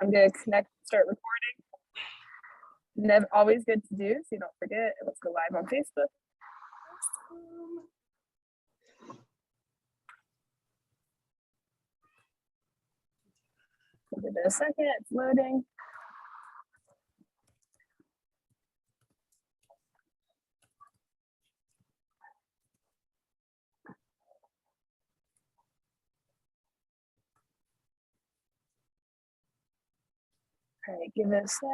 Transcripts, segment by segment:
I'm going to start recording. Never, always good to do, so you don't forget. Let's go live on Facebook. Give it a second, it's loading. All right, give it a sec.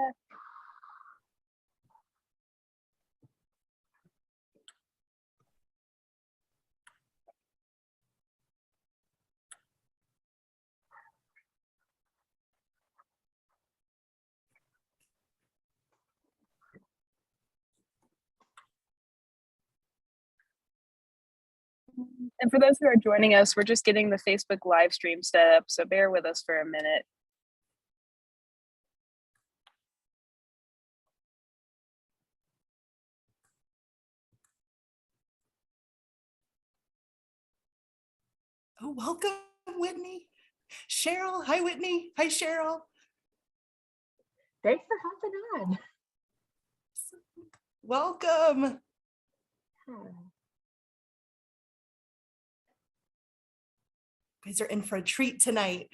And for those who are joining us, we're just getting the Facebook live stream set up, so bear with us for a minute. Oh, welcome, Whitney. Cheryl, hi, Whitney. Hi, Cheryl. Thanks for hopping on. Welcome. You guys are in for a treat tonight.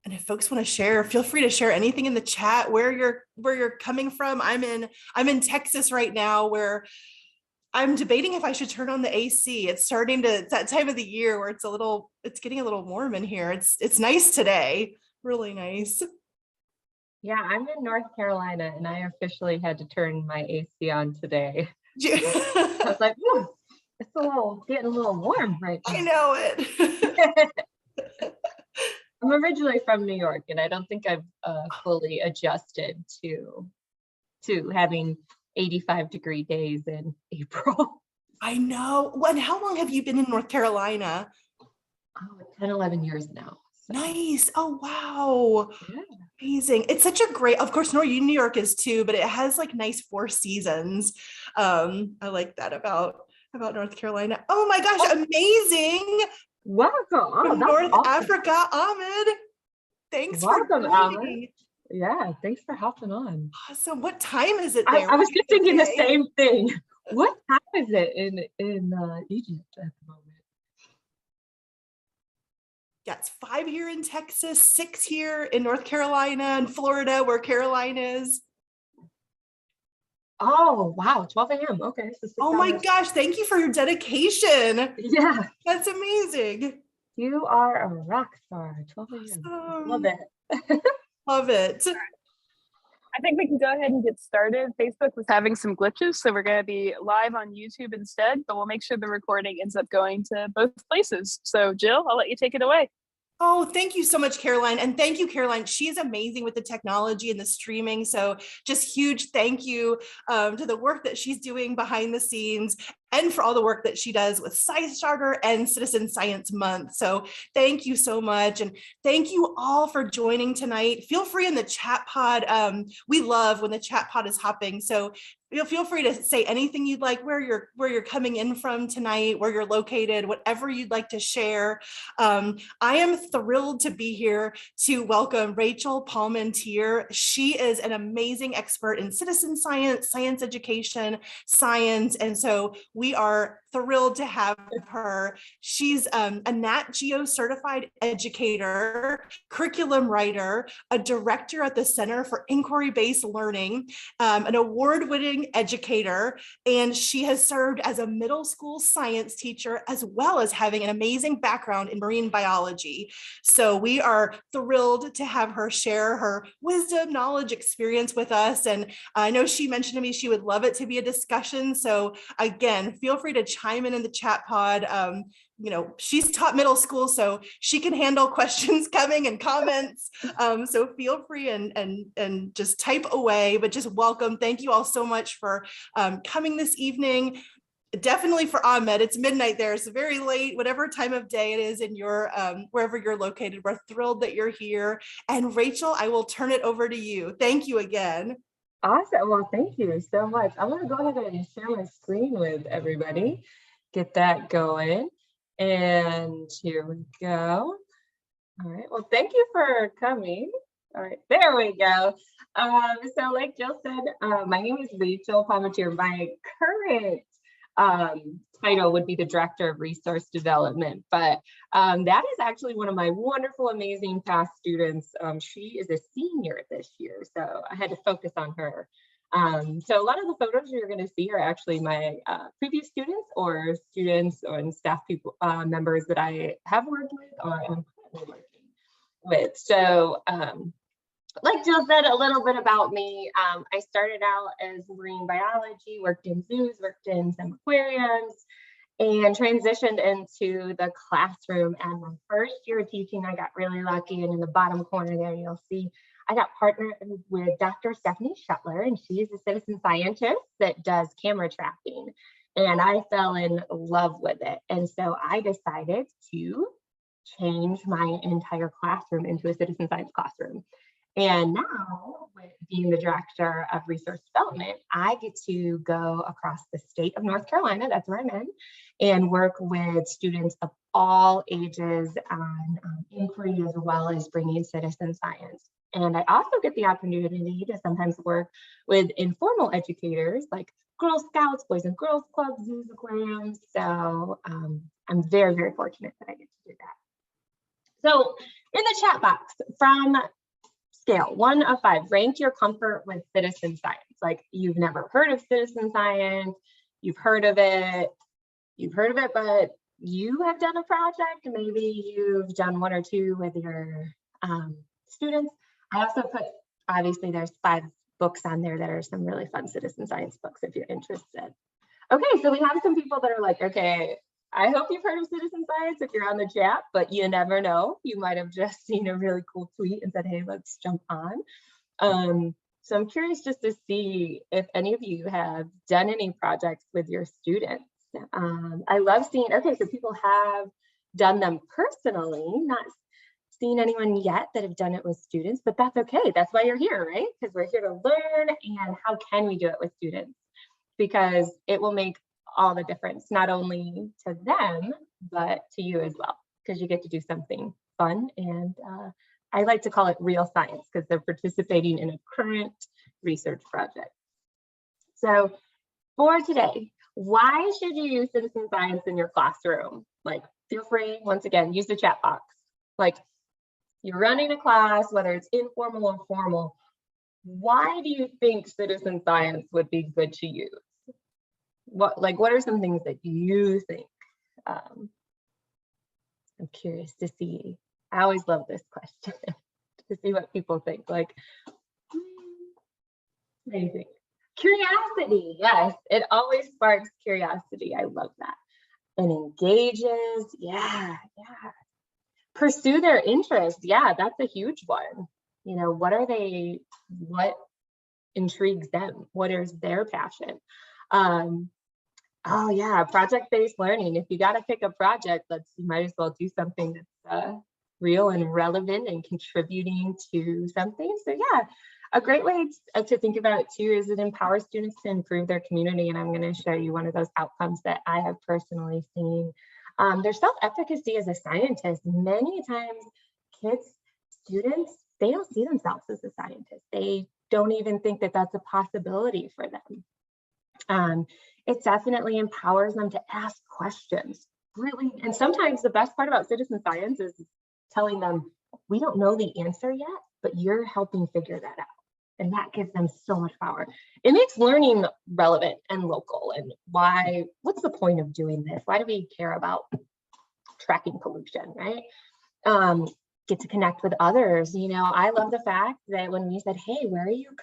And if folks want to share, feel free to share anything in the chat where you're coming from. I'm in Texas right now, where I'm debating if I should turn on the AC. It's that time of the year where it's getting a little warm in here. It's nice today, really nice. Yeah, I'm in North Carolina and I officially had to turn my AC on today. I was like, it's getting a little warm right now. I know it. I'm originally from New York, and I don't think I've fully adjusted to having 85-degree days in April. I know. And how long have you been in North Carolina? 10, 11 years now. So. Nice. Oh, wow. Yeah. Amazing. It's such a great, of course, New York is too, but it has like nice 4 seasons. I like that about North Carolina. Oh my gosh, amazing. Welcome. From North Africa, Ahmed. Thanks for joining. Ahmed. Yeah, thanks for hopping on. Awesome. What time is it there? I was just thinking the same thing. What time is it in Egypt at the moment? Yeah, it's 5 here in Texas, 6 here in North Carolina and Florida, where Caroline is. Oh, wow, 12 a.m. Okay. So oh my gosh, thank you for your dedication. Yeah. That's amazing. You are a rock star, 12 a.m. Awesome. Love it. Love it. I think we can go ahead and get started. Facebook was having some glitches, so we're going to be live on YouTube instead, but we'll make sure the recording ends up going to both places. So Jill, I'll let you take it away. Oh, thank you so much, Caroline. And thank you, Caroline. She is amazing with the technology and the streaming. So just huge thank you to the work that she's doing behind the scenes and for all the work that she does with SciStarter and Citizen Science Month. So thank you so much. And thank you all for joining tonight. Feel free in the chat pod. We love when the chat pod is hopping. So feel free to say anything you'd like, where you're coming in from tonight, where you're located, whatever you'd like to share. I am thrilled to be here to welcome Rachael Polmanteer. She is an amazing expert in citizen science, science education, science, and so we are thrilled to have her. She's a Nat Geo certified educator, curriculum writer, a director at the Center for Inquiry-Based Learning, an award-winning educator, and she has served as a middle school science teacher, as well as having an amazing background in marine biology. So we are thrilled to have her share her wisdom, knowledge, experience with us. And I know she mentioned to me she would love it to be a discussion. So again, feel free to chime in the chat pod. She's taught middle school, so she can handle questions coming and comments. So feel free and just type away, but just welcome. Thank you all so much for coming this evening. definitely for Ahmed. It's midnight there, so very late, whatever time of day it is in your wherever you're located. We're thrilled that you're here. And Rachel, I will turn it over to you. Thank you again. Awesome. Well, thank you so much. I'm going to go ahead and share my screen with everybody. Get that going. And here we go. All right. Well, thank you for coming. All right. There we go. So like Jill said, my name is Rachael Polmanteer. My current title would be the Director of Resource Development, but that is actually one of my wonderful, amazing past students. She is a senior this year, so I had to focus on her. So a lot of the photos you're going to see are actually my previous students or students and staff people members that I have worked with or am currently working with. So like Jill said, a little bit about me. I started out as marine biology, worked in zoos, worked in some aquariums, and transitioned into the classroom. And my first year of teaching, I got really lucky. And in the bottom corner there, you'll see I got partnered with Dr. Stephanie Shuttler, and she is a citizen scientist that does camera tracking. And I fell in love with it. And so I decided to change my entire classroom into a citizen science classroom. And now, with being the Director of Resource Development, I get to go across the state of North Carolina, that's where I'm in, and work with students of all ages on inquiry as well as bringing citizen science. And I also get the opportunity to sometimes work with informal educators like Girl Scouts, Boys and Girls Clubs, zoos, aquariums. So I'm very, very fortunate that I get to do that. So in the chat box, from scale 1 of 5, rank your comfort with citizen science. Like, you've never heard of citizen science, you've heard of it, but you have done a project, maybe you've done 1 or 2 with your students. I also put, obviously there's 5 books on there that are some really fun citizen science books if you're interested. Okay, so we have some people that are like, okay, I hope you've heard of citizen science if you're on the chat, but you never know. You might have just seen a really cool tweet and said, hey, let's jump on. So I'm curious just to see if any of you have done any projects with your students. I love seeing, okay, so people have done them personally, not seen anyone yet that have done it with students, but that's okay. That's why you're here, right? Because we're here to learn, and how can we do it with students? Because it will make all the difference, not only to them, but to you as well, because you get to do something fun. And I like to call it real science because they're participating in a current research project. So for today, why should you use citizen science in your classroom? Like, feel free, once again, use the chat box. Like, you're running a class, whether it's informal or formal, why do you think citizen science would be good to use? What are some things that you think? I'm curious to see. I always love this question to see what people think. Like, what do you think? Curiosity, yes, it always sparks curiosity. I love that. And engages, yeah. Pursue their interest, yeah, that's a huge one. You know, what intrigues them? What is their passion? Oh yeah, project-based learning. If you got to pick a project, you might as well do something that's real and relevant and contributing to something. So yeah, a great way to think about it too is it empowers students to improve their community. And I'm going to show you one of those outcomes that I have personally seen. Their self-efficacy as a scientist. Many times students, they don't see themselves as a scientist. They don't even think that that's a possibility for them. It definitely empowers them to ask questions, really. And sometimes the best part about citizen science is telling them, we don't know the answer yet, but you're helping figure that out. And that gives them so much power. It makes learning relevant and local. And what's the point of doing this? Why do we care about tracking pollution, right? Get to connect with others. You know, I love the fact that when we said, hey, where are you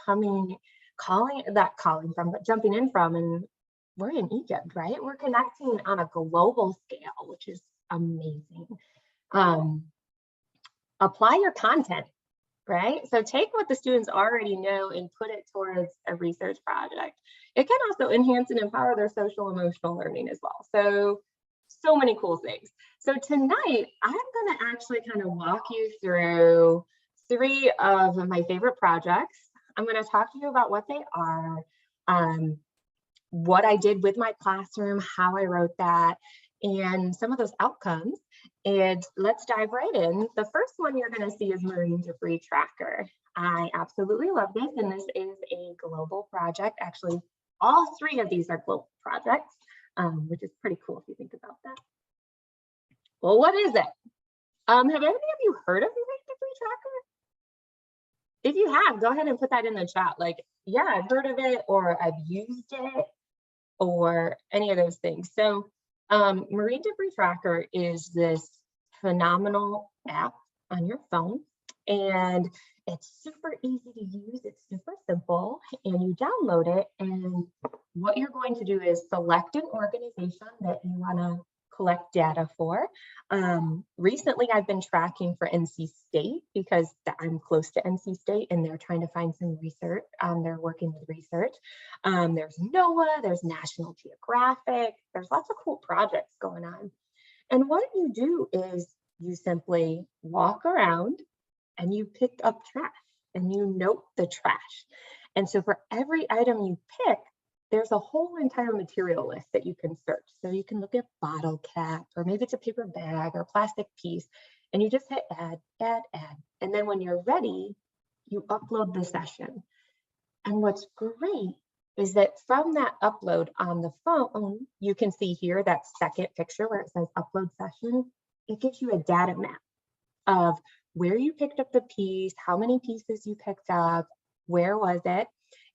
jumping in from, and we're in Egypt, right? We're connecting on a global scale, which is amazing. Apply your content, right? So take what the students already know and put it towards a research project. It can also enhance and empower their social emotional learning as well. So many cool things. So tonight, I'm going to actually kind of walk you through 3 of my favorite projects. I'm going to talk to you about what they are, what I did with my classroom, how I wrote that, and some of those outcomes. And let's dive right in. The first one you're going to see is Marine Debris Tracker. I absolutely love this, and this is a global project. Actually, all 3 of these are global projects, which is pretty cool if you think about that. Well, what is it? Have any of you heard of Marine Debris Tracker? If you have, go ahead and put that in the chat. Like, yeah, I've heard of it, or I've used it, or any of those things. So Marine Debris Tracker is this phenomenal app on your phone, and it's super easy to use. It's super simple, and you download it, and what you're going to do is select an organization that you want to collect data for. Recently, I've been tracking for NC State because I'm close to NC State and they're trying to find some research. They're working with research. There's NOAA, there's National Geographic, there's lots of cool projects going on. And what you do is you simply walk around and you pick up trash and you note the trash. And so for every item you pick, there's a whole entire material list that you can search. So you can look at bottle cap, or maybe it's a paper bag or plastic piece, and you just hit add, add, add. And then when you're ready, you upload the session. And what's great is that from that upload on the phone, you can see here that second picture where it says upload session. It gives you a data map of where you picked up the piece, how many pieces you picked up, where was it.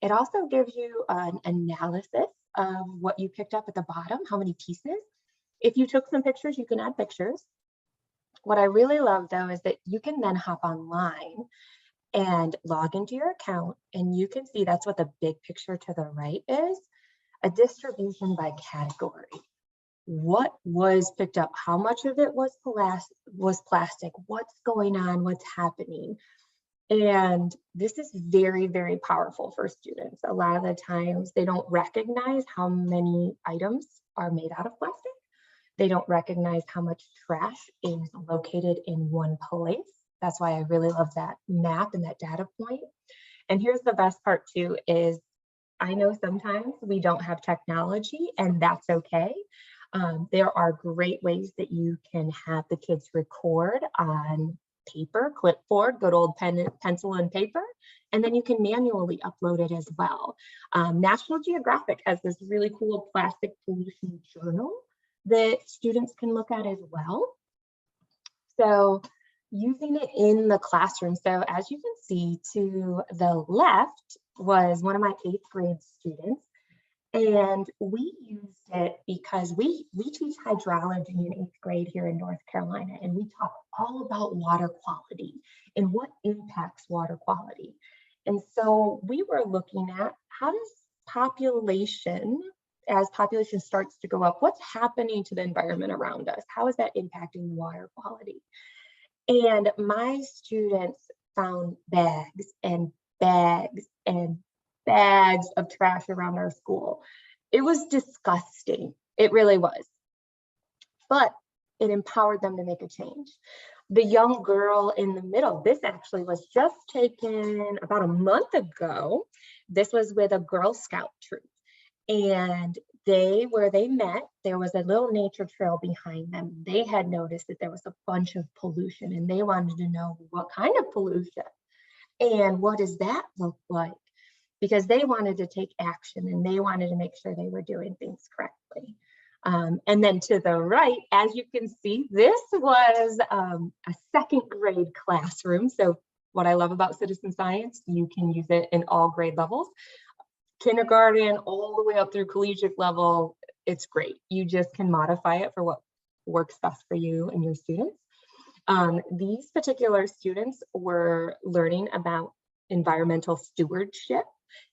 It also gives you an analysis of what you picked up at the bottom, how many pieces. If you took some pictures, you can add pictures. What I really love though is that you can then hop online and log into your account, and you can see that's what the big picture to the right is, a distribution by category. What was picked up, how much of it was plastic, what's going on, what's happening. And this is very, very powerful for students. A lot of the times they don't recognize how many items are made out of plastic. They don't recognize how much trash is located in one place. That's why I really love that map and that data point. And here's the best part too, is I know sometimes we don't have technology, and that's okay. There are great ways that you can have the kids record on paper, clipboard, good old pencil and paper, and then you can manually upload it as well. National Geographic has this really cool plastic pollution journal that students can look at as well. So using it in the classroom. So as you can see to the left was one of my 8th grade students. And we used it because we teach hydrology in 8th grade here in North Carolina, and we talk all about water quality and what impacts water quality. And so we were looking at how does population, as population starts to go up, what's happening to the environment around us? How is that impacting water quality? And my students found bags and bags and bags of trash around our school. It was disgusting. It really was. But it empowered them to make a change. The young girl in the middle, this actually was just taken about a month ago. This was with a Girl Scout troop. And where they met, there was a little nature trail behind them. They had noticed that there was a bunch of pollution, and they wanted to know what kind of pollution and what does that look like? Because they wanted to take action and they wanted to make sure they were doing things correctly. And then to the right, as you can see, this was a 2nd grade classroom. So what I love about citizen science, you can use it in all grade levels. Kindergarten all the way up through collegiate level, it's great. You just can modify it for what works best for you and your students. These particular students were learning about environmental stewardship.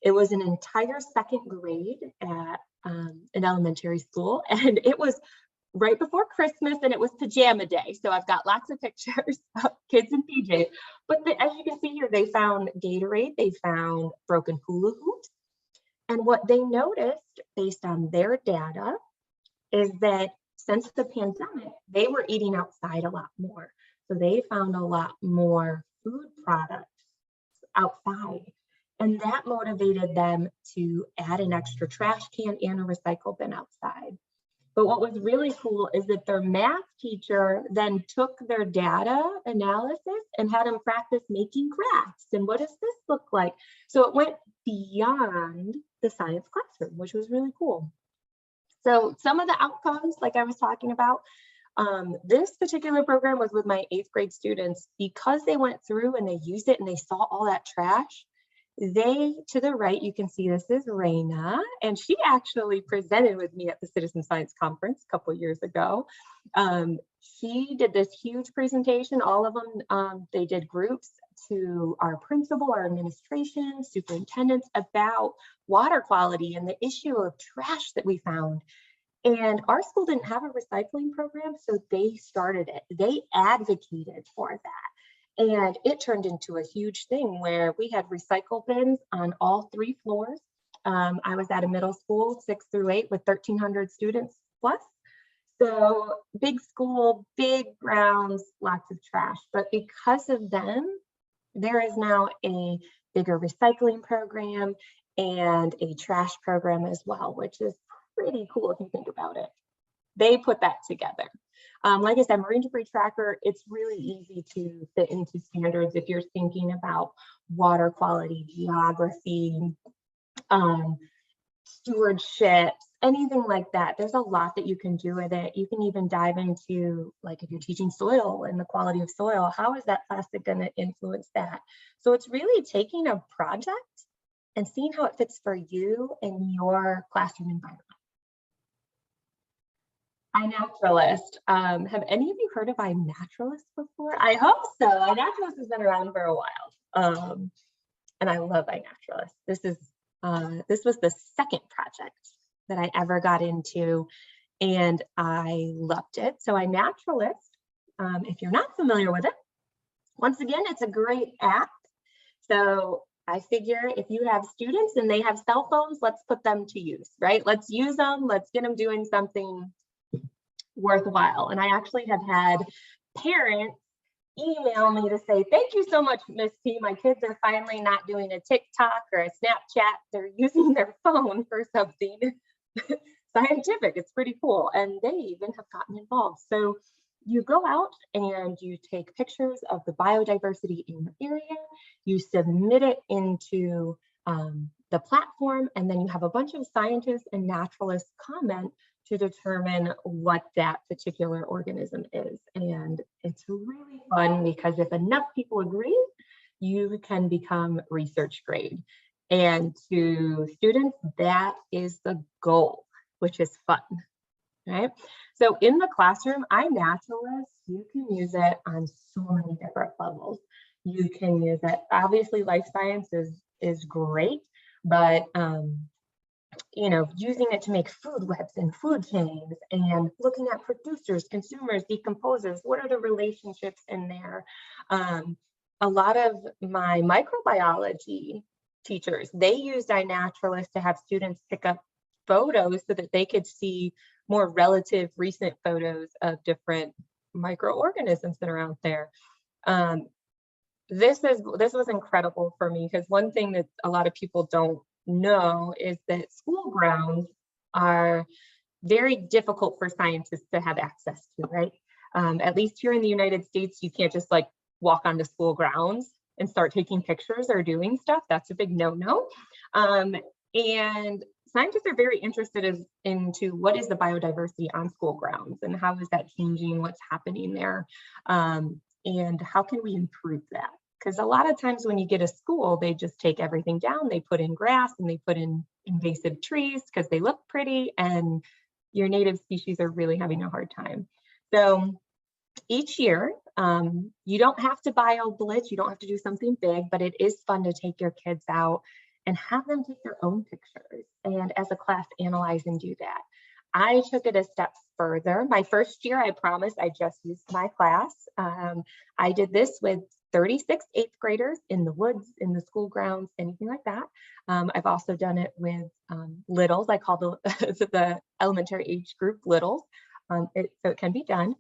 It was an entire 2nd grade at an elementary school, and it was right before Christmas, and it was pajama day. So I've got lots of pictures of kids in PJs. But as you can see here, they found Gatorade, they found broken hula hoops, And what they noticed based on their data is that since the pandemic, they were eating outside a lot more. So they found a lot more food products outside. And that motivated them to add an extra trash can and a recycle bin outside. But what was really cool is that their math teacher then took their data analysis and had them practice making crafts. And what does this look like? So it went beyond the science classroom, which was really cool. So some of the outcomes, like I was talking about, this particular program was with my 8th grade students. Because they went through and they used it and they saw all that trash, they, to the right, you can see this is Raina, and she actually presented with me at the Citizen Science Conference a couple of years ago. She did this huge presentation, all of them, they did groups to our principal, our administration, superintendents about water quality and the issue of trash that we found. And our school didn't have a recycling program, so they started it. They advocated for that. And it turned into a huge thing where we had recycle bins on all 3 floors. I was at a middle school, 6 through 8, with 1,300 students plus. So big school, big grounds, lots of trash. But because of them, there is now a bigger recycling program and a trash program as well, which is pretty cool if you think about it. They put that together. Like I said, Marine Debris Tracker, it's really easy to fit into standards if you're thinking about water quality, geography, stewardship, anything like that. There's a lot that you can do with it. You can even dive into, like if you're teaching soil and the quality of soil, how is that plastic going to influence that? So it's really taking a project and seeing how it fits for you and your classroom environment. iNaturalist. Have any of you heard of iNaturalist before? I hope so. iNaturalist has been around for a while. And I love iNaturalist. This was the second project that I ever got into, and I loved it. So iNaturalist, if you're not familiar with it, once again, it's a great app. So I figure if you have students and they have cell phones, let's put them to use, right? Let's use them. Let's get them doing something worthwhile. And I actually have had parents email me to say, thank you so much, Miss T. My kids are finally not doing a TikTok or a Snapchat. They're using their phone for something scientific. It's pretty cool. And they even have gotten involved. So you go out and you take pictures of the biodiversity in your area, you submit it into the platform, and then you have a bunch of scientists and naturalists comment to determine what that particular organism is. And it's really fun because if enough people agree, you can become research grade. And to students, that is the goal, which is fun, right? So in the classroom, iNaturalist, you can use it on so many different levels. You can use it, obviously life science is great, but you know, using it to make food webs and food chains and looking at producers, consumers, decomposers, what are the relationships in there? A lot of my microbiology teachers, they used iNaturalist to have students pick up photos so that they could see more relative recent photos of different microorganisms that are out there. This was incredible for me because one thing that a lot of people don't know is that school grounds are very difficult for scientists to have access to, right? At least here in the United States, you can't just like walk onto school grounds and start taking pictures or doing stuff. That's a big no-no. And scientists are very interested into what is the biodiversity on school grounds and how is that changing, what's happening there, and how can we improve that? Because a lot of times when you get a school, they just take everything down, they put in grass and they put in invasive trees because they look pretty, and your native species are really having a hard time. So each year, you don't have to bio-blitz, you don't have to do something big, but it is fun to take your kids out and have them take their own pictures and as a class analyze and do that. I took it a step further. My first year, I promised I just used my class. I did this with 36 eighth graders in the woods, in the school grounds, anything like that. I've also done it with littles. I call the, the elementary age group littles. So it can be done.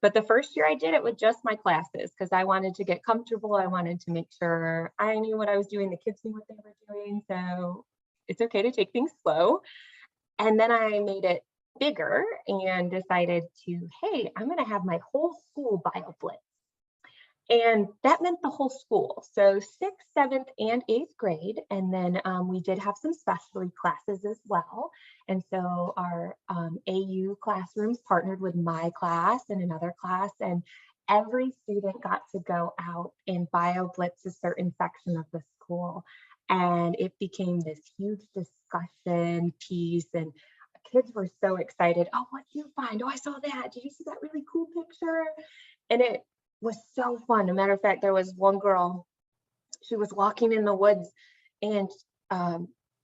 But the first year I did it with just my classes because I wanted to get comfortable. I wanted to make sure I knew what I was doing. The kids knew what they were doing. So it's okay to take things slow. And then I made it bigger and decided to, hey, I'm going to have my whole school bio blitz. And that meant the whole school. So 6th, 7th, and 8th grade. And then we did have some specialty classes as well. And so our AU classrooms partnered with my class and another class. And every student got to go out and bio blitz a certain section of the school. And it became this huge discussion piece. And kids were so excited. Oh, what did you find? Oh, I saw that. Did you see that really cool picture? And it was so fun. As a matter of fact, there was one girl, she was walking in the woods and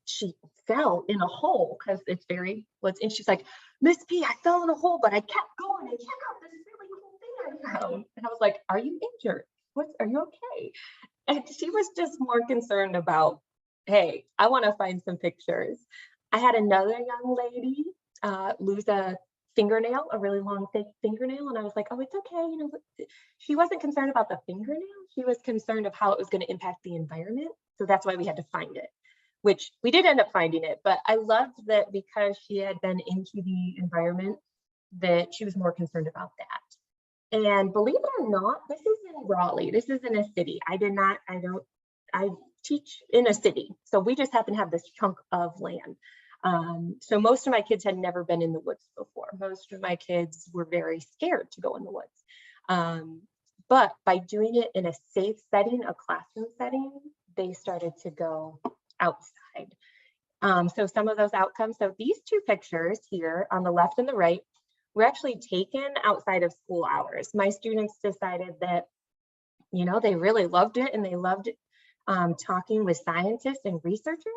she fell in a hole because it's very woods. And she's like, Miss P, I fell in a hole, but I kept going and check out this really cool thing I found. And I was like, are you injured? Are you okay? And she was just more concerned about, hey, I want to find some pictures. I had another young lady lose a fingernail, a really long thick fingernail, and I was like, oh, it's okay, you know. She wasn't concerned about the fingernail, she was concerned of how it was going to impact the environment. So that's why we had to find it, which we did end up finding it. But I loved that because she had been into the environment, that she was more concerned about that. And believe it or not, this is in Raleigh, this is in a city. I teach in a city, so we just happen to have this chunk of land. So most of my kids had never been in the woods before. Most of my kids were very scared to go in the woods. But by doing it in a safe setting, a classroom setting, they started to go outside. So some of those outcomes, so these two pictures here on the left and the right, were actually taken outside of school hours. My students decided that, you know, they really loved it and they loved talking with scientists and researchers,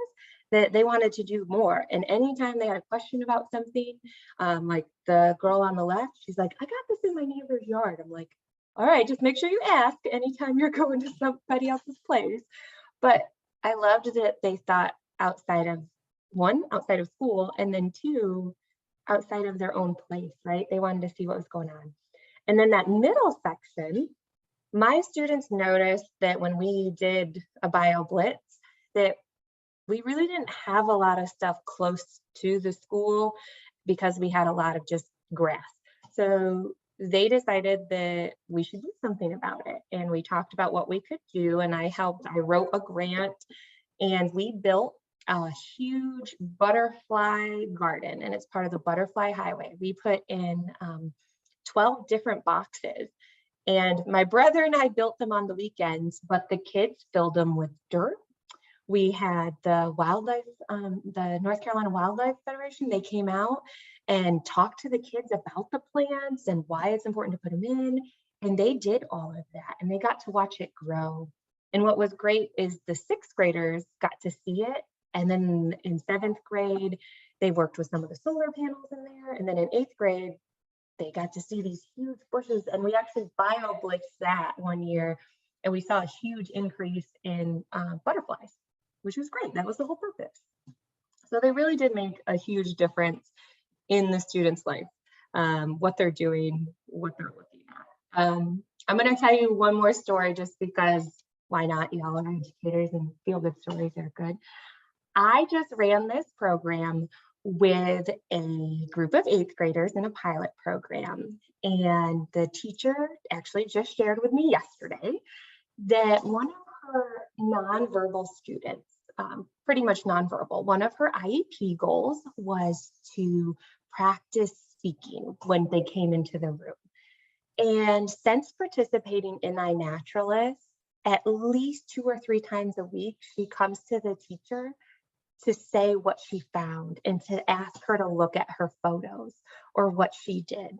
that they wanted to do more. And anytime they had a question about something, like the girl on the left, she's like, I got this in my neighbor's yard. I'm like, all right, just make sure you ask anytime you're going to somebody else's place. But I loved that they thought outside of, one, outside of school, and then two, outside of their own place, right? They wanted to see what was going on. And then that middle section, my students noticed that when we did a bio blitz, that we really didn't have a lot of stuff close to the school because we had a lot of just grass. So they decided that we should do something about it. And we talked about what we could do. And I wrote a grant and we built a huge butterfly garden, and it's part of the Butterfly Highway. We put in 12 different boxes. And my brother and I built them on the weekends, but the kids filled them with dirt. We had the wildlife, the North Carolina Wildlife Federation, they came out and talked to the kids about the plants and why it's important to put them in. And they did all of that and they got to watch it grow. And what was great is the 6th graders got to see it. And then in 7th grade, they worked with some of the solar panels in there. And then in 8th grade, they got to see these huge bushes, and we actually bio blitzed that one year, and we saw a huge increase in butterflies, which was great. That was the whole purpose. So they really did make a huge difference in the students' life, what they're doing, what they're looking at. I'm going to tell you one more story just because why not? Y'all are educators and feel good stories are good. I just ran this program with a group of 8th graders in a pilot program. And the teacher actually just shared with me yesterday that one of her nonverbal students, pretty much nonverbal, one of her IEP goals was to practice speaking when they came into the room. And since participating in iNaturalist, at least 2 or 3 times a week, she comes to the teacher to say what she found and to ask her to look at her photos or what she did.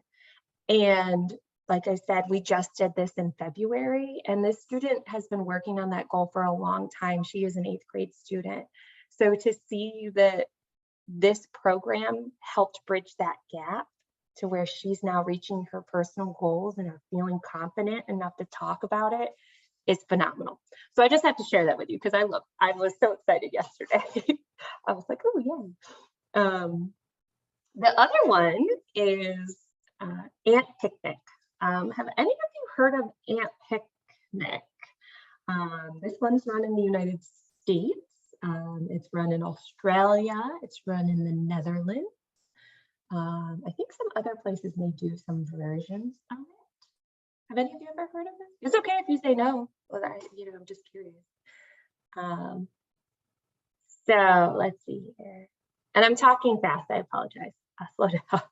And like I said, we just did this in February, and this student has been working on that goal for a long time. She is an 8th grade student. So to see that this program helped bridge that gap to where she's now reaching her personal goals and are feeling confident enough to talk about it is phenomenal. So I just have to share that with you because I was so excited yesterday. I was like, oh yeah. The other one is Ant Picnic. Have any of you heard of Ant Picnic? This one's run in the United States. It's run in Australia. It's run in the Netherlands. I think some other places may do some versions of it. Have any of you ever heard of this? It's okay if you say no. Well, I'm just curious. So let's see here. And I'm talking fast. I apologize. I'll slow down.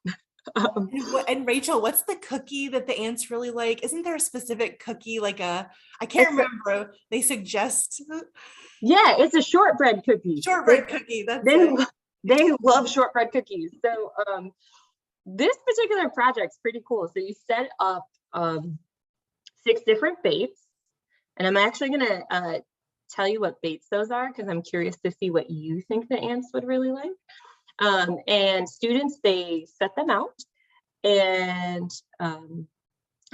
And Rachel, what's the cookie that the ants really like? Isn't there a specific cookie, like I can't remember. They suggest. Yeah, it's a shortbread cookie. Shortbread cookie. That's it. They love shortbread cookies. So this particular project's pretty cool. So you set up 6 different baits, and I'm actually gonna tell you what baits those are because I'm curious to see what you think the ants would really like. And students, they set them out, and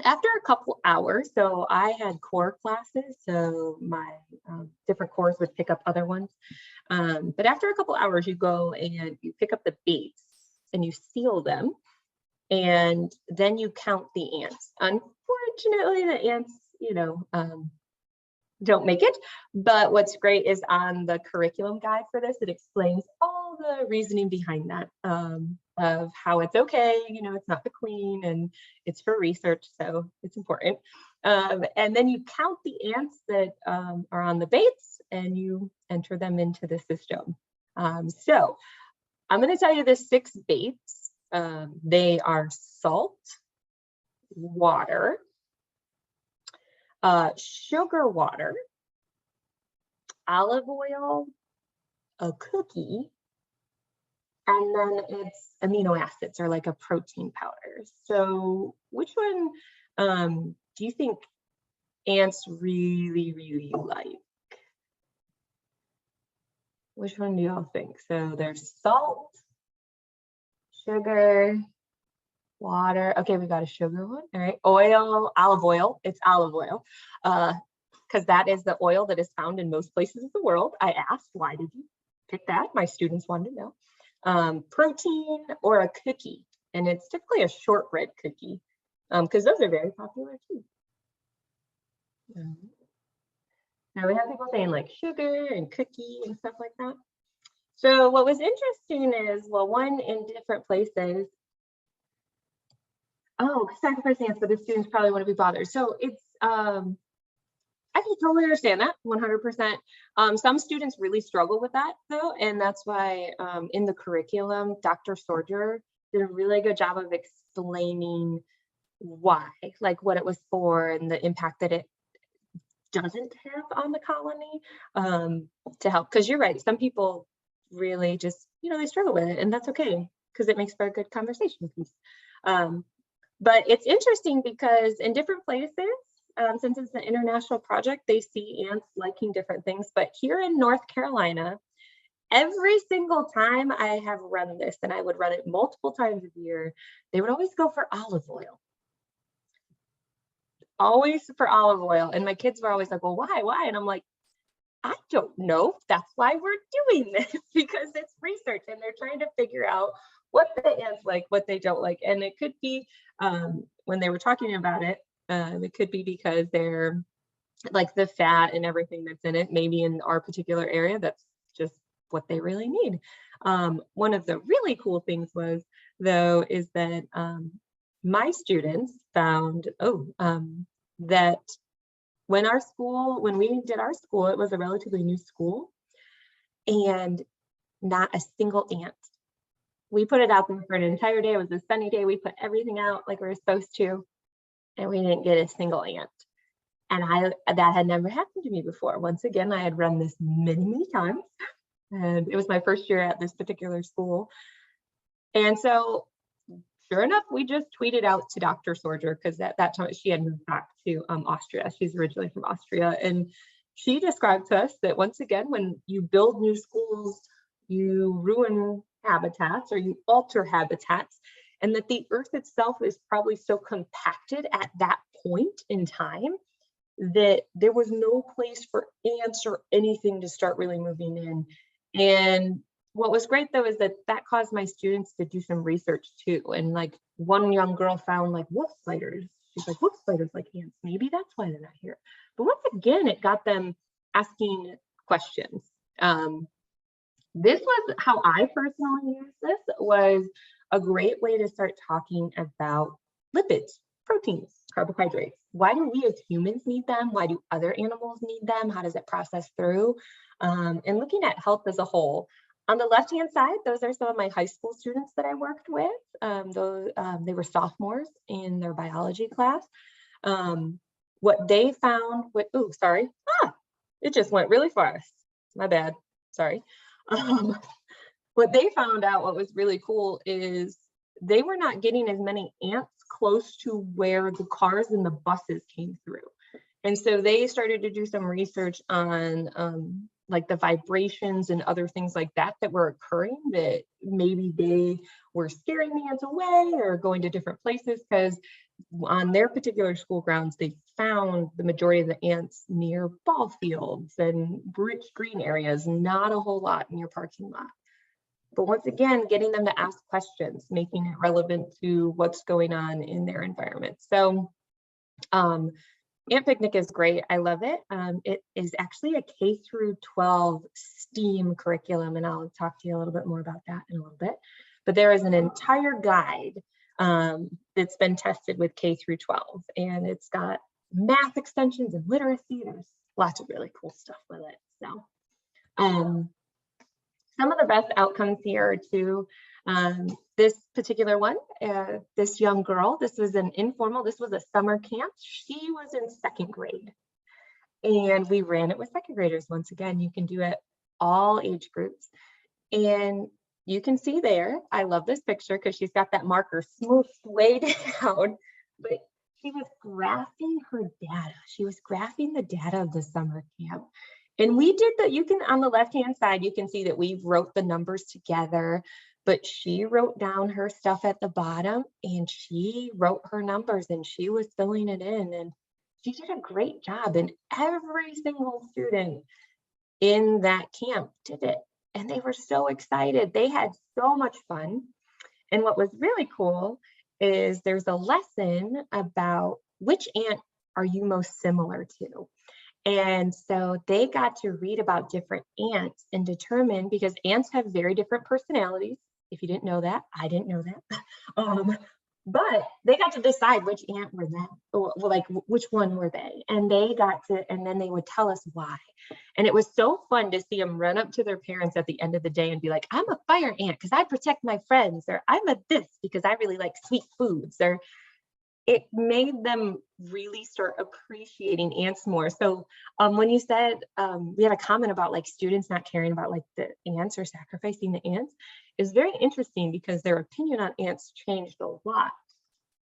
after a couple hours, so I had core classes, so my different cores would pick up other ones. But after a couple hours, you go and you pick up the baits and you seal them, and then you count the ants. Unfortunately, the ants, don't make it. But what's great is on the curriculum guide for this, it explains all the reasoning behind that, of how it's okay, it's not the queen and it's for research, so it's important. And then you count the ants that are on the baits and you enter them into the system. So I'm going to tell you the 6 baits. They are salt, water, sugar water, olive oil, a cookie, and then it's amino acids or like a protein powder. So which one do you think ants really, really like? Which one do y'all think? So there's salt, sugar, water. Okay, we got a sugar one. All right, oil, olive oil. It's olive oil, because that is the oil that is found in most places of the world. I asked, why did you pick that? My students wanted to know. Protein or a cookie, and it's typically a shortbread cookie, because those are very popular too. Now we have people saying like sugar and cookie and stuff like that. So what was interesting is, well, one, in different places, sacrifice ants, but the students probably want to be bothered. So it's, I can totally understand that 100%. Some students really struggle with that though. And that's why in the curriculum, Dr. Sorger did a really good job of explaining why, like what it was for and the impact that it doesn't have on the colony, to help. Because you're right, some people really just, they struggle with it, and that's okay because it makes for a good conversation piece. But it's interesting because in different places, since it's an international project, they see ants liking different things. But here in North Carolina, every single time I have run this, and I would run it multiple times a year, they would always go for olive oil. Always for olive oil. And my kids were always like, well, why? And I'm like, I don't know. That's why we're doing this, because it's research and they're trying to figure out what the ants like, what they don't like. And it could be, when they were talking about it, it could be because they're like the fat and everything that's in it, maybe in our particular area, that's just what they really need. One of the really cool things was, though, is that my students found, that when we did our school, it was a relatively new school, and not a single ant. We put it out there for an entire day. It was a sunny day. We put everything out like we were supposed to, and we didn't get a single ant. And that had never happened to me before. Once again, I had run this many, many times, and it was my first year at this particular school. And so sure enough, we just tweeted out to Dr. Sorger, because at that time she had moved back to Austria. She's originally from Austria. And she described to us that once again, when you build new schools, you ruin habitats or you alter habitats, and that the earth itself is probably so compacted at that point in time that there was no place for ants or anything to start really moving in. And what was great though is that caused my students to do some research too. And like one young girl found like wolf spiders. She's like, wolf spiders like ants, maybe that's why they're not here. But once again, it got them asking questions. This was how I personally used this, was a great way to start talking about lipids, proteins, carbohydrates. Why do we as humans need them? Why do other animals need them? How does it process through? And looking at health as a whole. On the left-hand side, those are some of my high school students that I worked with. They were sophomores in their biology class. What they found with, it just went really fast. My bad, sorry. What they found out, what was really cool, is they were not getting as many ants close to where the cars and the buses came through. And so they started to do some research on like the vibrations and other things like that were occurring, that maybe they were scaring the ants away or going to different places, because on their particular school grounds, they found the majority of the ants near ball fields and rich green areas, not a whole lot in your parking lot. But once again, getting them to ask questions, making it relevant to what's going on in their environment. So Ant Picnic is great. I love it. It is actually a K through 12 STEAM curriculum, and I'll talk to you a little bit more about that in a little bit. But there is an entire guide that's been tested with K through 12, and it's got math extensions and literacy. There's lots of really cool stuff with it. So some of the best outcomes here too. This particular one, this young girl, this was an informal, this was a summer camp. She was in 2nd grade, and we ran it with 2nd graders. Once again, you can do it all age groups. And you can see there, I love this picture because she's got that marker smoothed way down, but she was graphing her data. She was graphing the data of the summer camp. And we did that. You can, on the left-hand side, you can see that we wrote the numbers together, but she wrote down her stuff at the bottom, and she wrote her numbers, and she was filling it in, and she did a great job. And every single student in that camp did it, and they were so excited. They had so much fun. And what was really cool is there's a lesson about which ant are you most similar to. And so they got to read about different ants and determine, because ants have very different personalities. If you didn't know that, I didn't know that. But they got to decide which ant were them, or like which one were they. And they got to, and then they would tell us why. And it was so fun to see them run up to their parents at the end of the day and be like, I'm a fire ant because I protect my friends, or I'm a this because I really like sweet foods, or it made them really start appreciating ants more. So when you said, we had a comment about like students not caring about like the ants or sacrificing the ants, is very interesting because their opinion on ants changed a lot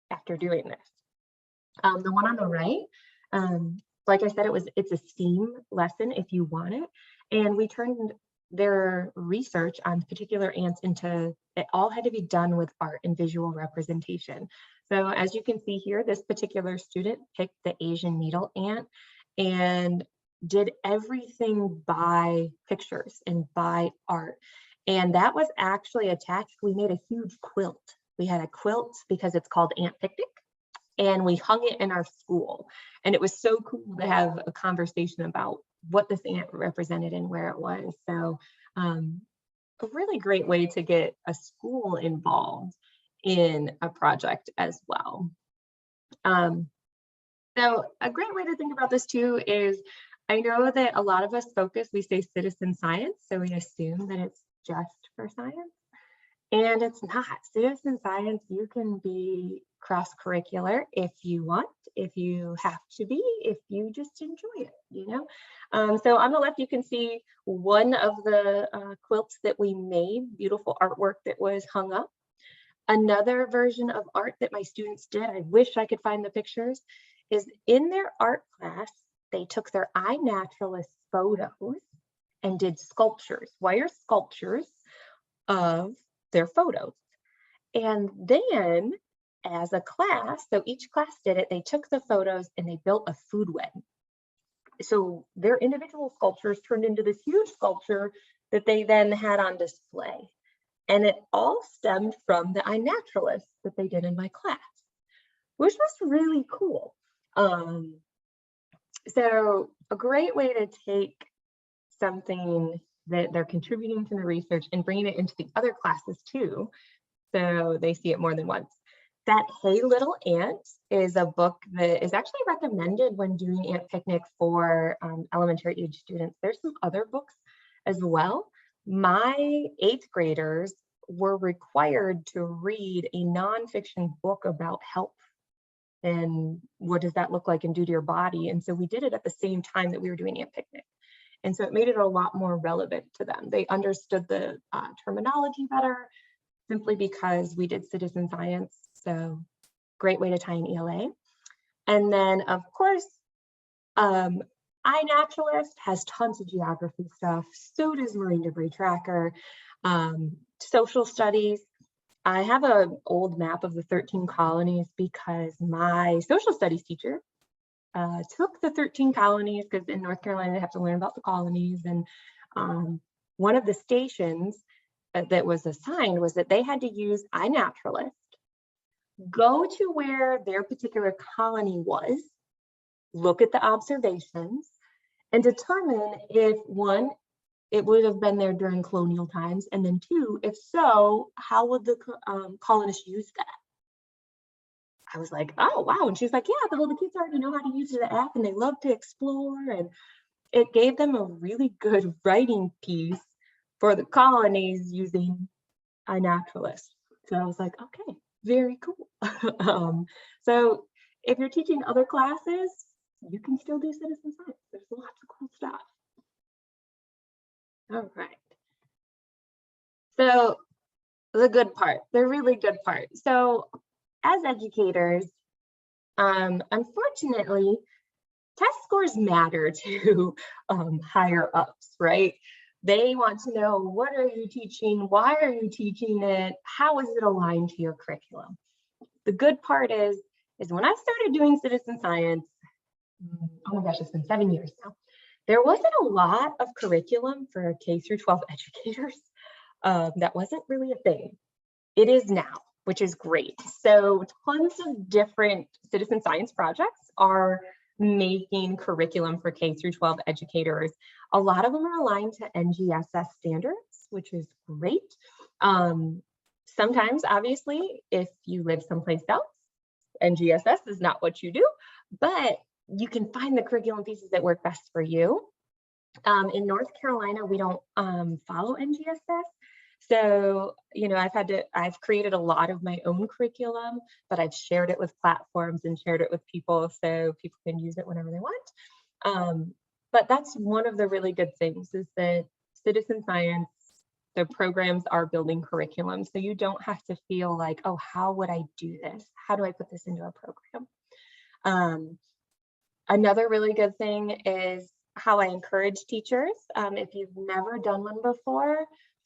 after doing this. The one on the right, like I said, it's a STEAM lesson if you want it. And we turned their research on particular ants into, it all had to be done with art and visual representation. So as you can see here, this particular student picked the Asian needle ant and did everything by pictures and by art. And that was actually attached. We made a huge quilt. We had a quilt because it's called Ant Picnic, and we hung it in our school. And it was so cool to have a conversation about what this ant represented and where it was. So a really great way to get a school involved in a project as well. So a great way to think about this too is, I know that a lot of us focus, we say citizen science, so we assume that it's just for science, and it's not. Citizen science, you can be cross-curricular if you want, if you have to be, if you just enjoy it, you know? So on the left, you can see one of the quilts that we made, beautiful artwork that was hung up. Another version of art that my students did, I wish I could find the pictures, is in their art class, they took their iNaturalist photos and did sculptures, wire sculptures of their photos. And then as a class, so each class did it, they took the photos and they built a food web. so their individual sculptures turned into this huge sculpture that they then had on display. And it all stemmed from the iNaturalist that they did in my class, which was really cool. So a great way to take something that they're contributing to the research and bringing it into the other classes too, so they see it more than once. That Hey Little Ant is a book that is actually recommended when doing ant picnic for elementary age students. There's some other books as well. My 8th graders were required to read a nonfiction book about health and what does that look like and do to your body. And so we did it at the same time that we were doing ant picnic. And so it made it a lot more relevant to them. They understood the terminology better simply because we did citizen science. So great way to tie in ELA. And then of course, iNaturalist has tons of geography stuff. So does Marine Debris Tracker, social studies. I have an old map of the 13 colonies because my social studies teacher took the 13 colonies, because in North Carolina, they have to learn about the colonies. And one of the stations that was assigned was that they had to use iNaturalist, go to where their particular colony was, look at the observations, and determine if one, it would have been there during colonial times, and then 2, if so, how would the colonists use that? I was like, oh, wow. And she's like, yeah, the kids already know how to use the app and they love to explore. And it gave them a really good writing piece for the colonies using iNaturalist. So I was like, okay, very cool. So if you're teaching other classes, you can still do citizen science. There's lots of cool stuff. All right. So the good part, the really good part. So as educators, unfortunately, test scores matter to higher ups, right? They want to know, what are you teaching? Why are you teaching it? How is it aligned to your curriculum? The good part is when I started doing citizen science, oh my gosh, it's been 7 years now. There wasn't a lot of curriculum for K through 12 educators. That wasn't really a thing. It is now, which is great. So tons of different citizen science projects are making curriculum for K through 12 educators. A lot of them are aligned to NGSS standards, which is great. Sometimes, obviously, if you live someplace else, NGSS is not what you do, but you can find the curriculum pieces that work best for you. In North Carolina, we don't follow NGSS. So, you know, I've created a lot of my own curriculum, but I've shared it with platforms and shared it with people so people can use it whenever they want. But that's one of the really good things, is that citizen science, the programs are building curriculum. So you don't have to feel like, oh, how would I do this? How do I put this into a program? Another really good thing is how I encourage teachers. If you've never done one before,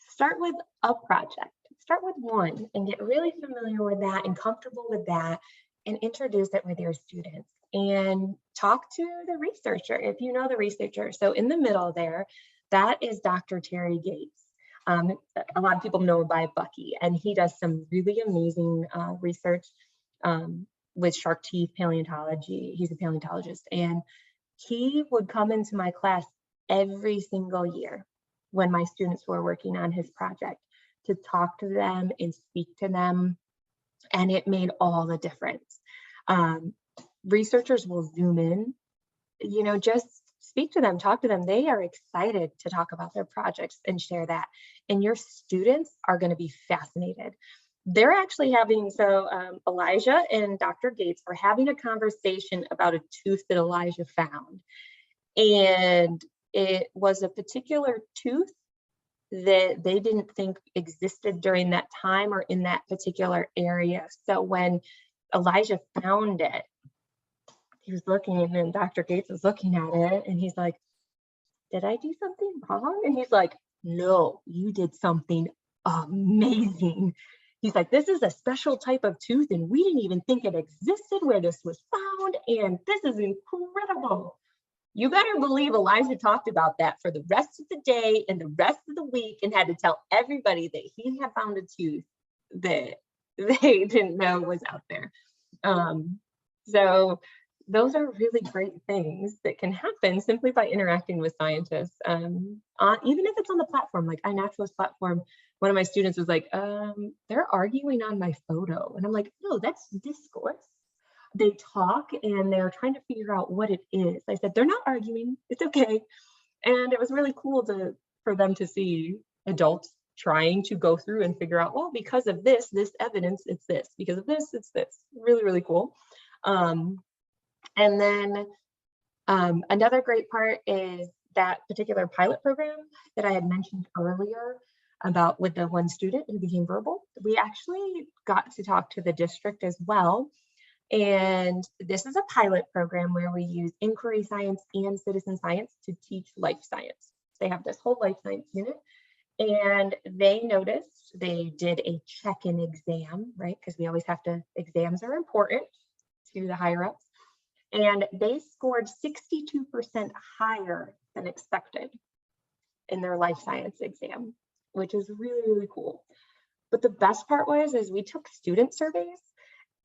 start with a project. Start with one and get really familiar with that and comfortable with that, and introduce it with your students and talk to the researcher if you know the researcher. So in the middle there, that is Dr. Terry Gates. A lot of people know him by Bucky, and he does some really amazing research with shark teeth paleontology. He's a paleontologist, and he would come into my class every single year when my students were working on his project to talk to them and speak to them, and it made all the difference. Researchers will zoom in, you know, just speak to them, talk to them. They are excited to talk about their projects and share that, and your students are going to be fascinated. They're actually having, Elijah and Dr. Gates are having a conversation about a tooth that Elijah found. And it was a particular tooth that they didn't think existed during that time or in that particular area. So when Elijah found it, he was looking, and Dr. Gates was looking at it, and he's like, did I do something wrong? And he's like, no, you did something amazing. He's like, this is a special type of tooth, and we didn't even think it existed where this was found, and this is incredible. You better believe Elijah talked about that for the rest of the day and the rest of the week and had to tell everybody that he had found a tooth that they didn't know was out there. So those are really great things that can happen simply by interacting with scientists. Even if it's on the platform, like iNaturalist platform, one of my students was like, they're arguing on my photo. And I'm like, no, that's discourse. They talk and they're trying to figure out what it is. I said, they're not arguing, it's okay. And it was really cool for them to see adults trying to go through and figure out, well, because of this evidence, it's this. Because of this, it's this. Really, really cool. And then another great part is that particular pilot program that I had mentioned earlier about with the one student who became verbal. We actually got to talk to the district as well. And this is a pilot program where we use inquiry science and citizen science to teach life science. They have this whole life science unit. And they noticed, they did a check-in exam, right? Because we always have to, exams are important to the higher ups. And they scored 62% higher than expected in their life science exam, which is really, really cool. But the best part is we took student surveys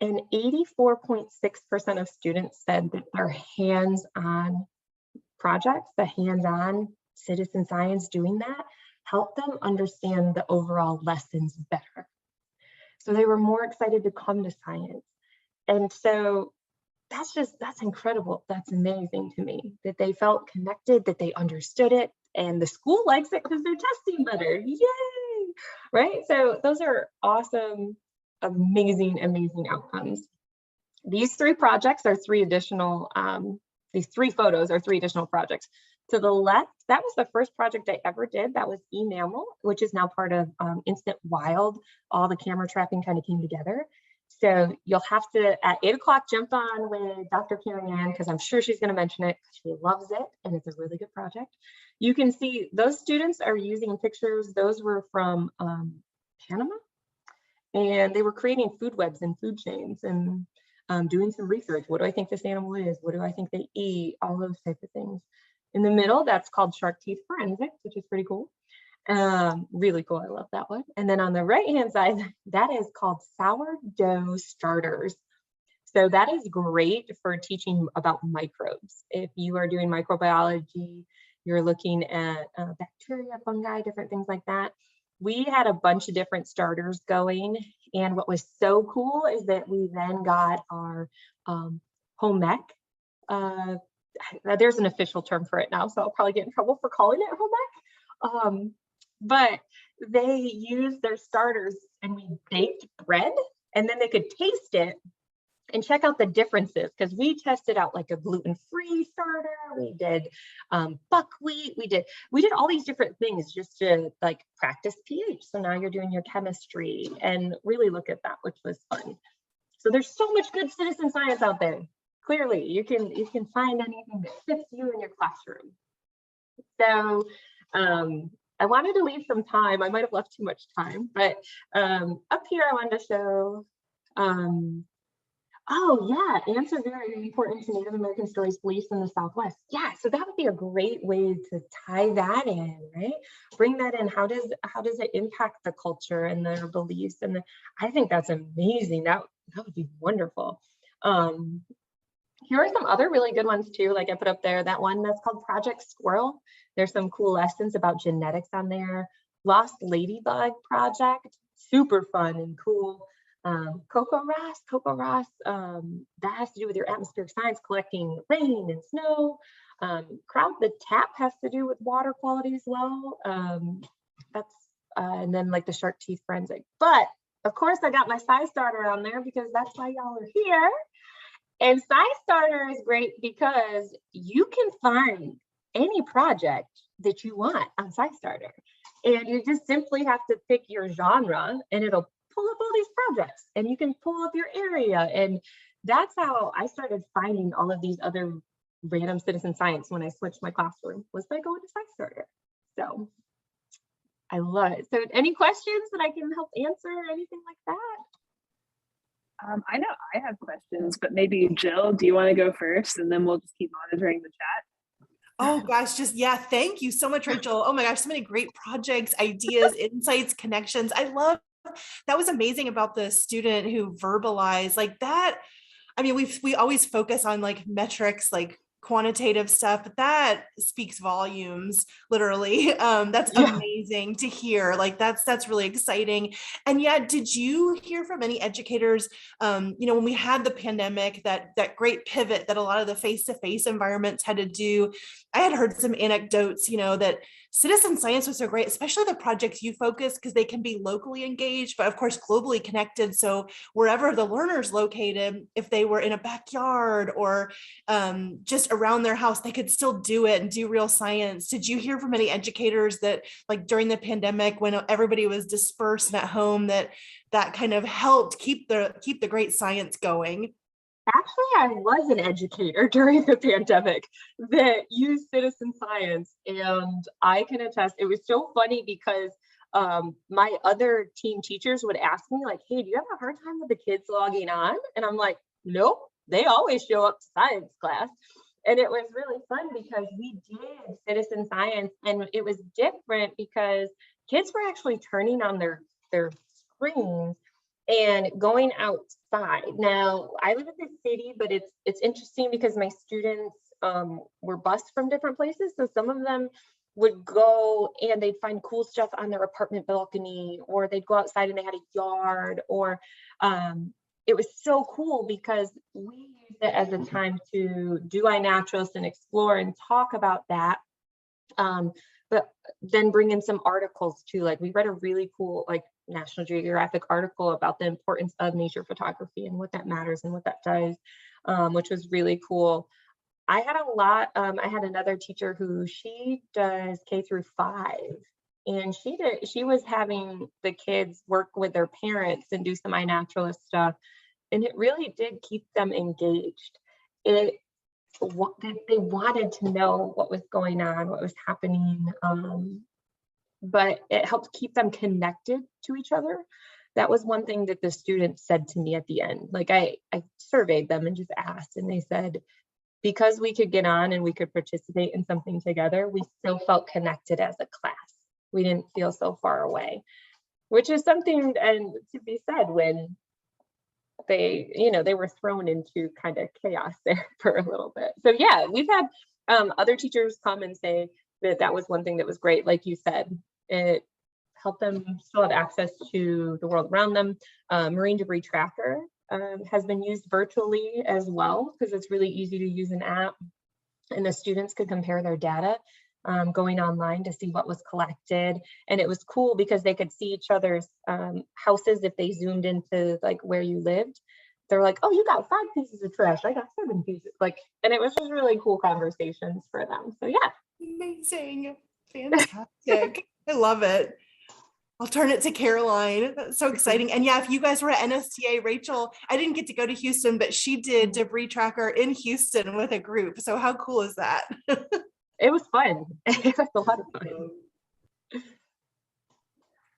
and 84.6% of students said that their hands-on projects, the hands-on citizen science doing that, help them understand the overall lessons better. So they were more excited to come to science. And so that's incredible. That's amazing to me that they felt connected, that they understood it, and the school likes it because they're testing better. Yay, right? So those are awesome, amazing, amazing outcomes. These three projects are three additional, these three photos are three additional projects. To the left, that was the first project I ever did. That was eMammal, which is now part of Instant Wild. All the camera trapping kind of came together. So you'll have to, at 8 o'clock, jump on with Dr. Karen Ann, because I'm sure she's going to mention it. She loves it, and it's a really good project. You can see those students are using pictures. Those were from Panama, and they were creating food webs and food chains and doing some research. What do I think this animal is? What do I think they eat? All those types of things. In the middle, that's called Shark Teeth Forensics, which is pretty cool. Really cool, I love that one. And then on the right-hand side, that is called Sourdough Starters. So that is great for teaching about microbes. If you are doing microbiology, you're looking at bacteria, fungi, different things like that. We had a bunch of different starters going. And what was so cool is that we then got our home ec. There's an official term for it now, so I'll probably get in trouble for calling it home ec. But they used their starters and we baked bread, and then they could taste it and check out the differences, because we tested out like a gluten-free starter, we did buckwheat, we did all these different things just to like practice pH. So now you're doing your chemistry and really look at that, which was fun. So there's so much good citizen science out there. Clearly, you can find anything that fits you in your classroom. So I wanted to leave some time. I might have left too much time, but up here I wanted to show, oh yeah, ants are very important to Native American stories, beliefs in the Southwest. Yeah, so that would be a great way to tie that in, right? Bring that in. How does it impact the culture and their beliefs? And I think that's amazing. That would be wonderful. Here are some other really good ones too, like I put up there, that one that's called Project Squirrel. There's some cool lessons about genetics on there. Lost Ladybug Project, super fun and cool. Cocoa Ross, that has to do with your atmospheric science, collecting rain and snow. Crowd the Tap has to do with water quality as well. And then like the Shark Teeth Forensic. But of course I got my SciStarter on there because that's why y'all are here. And SciStarter is great because you can find any project that you want on SciStarter. And you just simply have to pick your genre and it'll pull up all these projects and you can pull up your area. And that's how I started finding all of these other random citizen science when I switched my classroom, was by going to SciStarter. So I love it. So any questions that I can help answer or anything like that? I know I have questions, but maybe Jill, do you want to go first and then we'll just keep monitoring the chat? Oh gosh, yeah, thank you so much, Rachel. Oh my gosh, so many great projects, ideas, insights, connections. I love that. Was amazing about the student who verbalized like that. I mean, we always focus on like metrics, like quantitative stuff, but that speaks volumes, literally. That's Yeah. amazing to hear. Like that's really exciting. And yeah, did you hear from any educators? When we had the pandemic, that great pivot that a lot of the face-to-face environments had to do. I had heard some anecdotes, that citizen science was so great, especially the projects you focus, because they can be locally engaged, but of course globally connected. So wherever the learner's located, if they were in a backyard or just around their house, they could still do it and do real science. Did you hear from any educators that like during the pandemic when everybody was dispersed and at home that kind of helped keep the great science going? Actually, I was an educator during the pandemic that used citizen science, and I can attest, it was so funny because my other team teachers would ask me like, hey, do you have a hard time with the kids logging on? And I'm like, nope, they always show up to science class. And it was really fun because we did citizen science, and it was different because kids were actually turning on their screens and going outside. Now, I live in the city, but it's interesting because my students were bused from different places. So some of them would go and they'd find cool stuff on their apartment balcony, or they'd go outside and they had a yard, or it was so cool because we used it as a time to do iNaturalist and explore and talk about that. But then bring in some articles too. Like we read a really cool like National Geographic article about the importance of nature photography and what that matters and what that does, which was really cool. I had I had another teacher who she does K-5, and she was having the kids work with their parents and do some iNaturalist stuff, and it really did keep them engaged. They wanted to know what was going on, what was happening, but it helped keep them connected to each other. That was one thing that the students said to me at the end. Like I surveyed them and just asked, and they said, because we could get on and we could participate in something together, we still felt connected as a class. We didn't feel so far away, which is something and to be said when they were thrown into kind of chaos there for a little bit. So yeah, we've had other teachers come and say that was one thing that was great. Like you said, it helped them still have access to the world around them. Marine debris tracker has been used virtually as well because it's really easy to use an app, and the students could compare their data going online to see what was collected. And it was cool because they could see each other's houses if they zoomed into like where you lived. They're like, oh, you got 5 pieces of trash, I got 7 pieces. Like, and it was just really cool conversations for them. So yeah. Amazing. Fantastic. I love it. I'll turn it to Caroline. That's so exciting. And yeah, if you guys were at NSTA, Rachel, I didn't get to go to Houston, but she did debris tracker in Houston with a group. So how cool is that? It was fun. It was a lot of fun.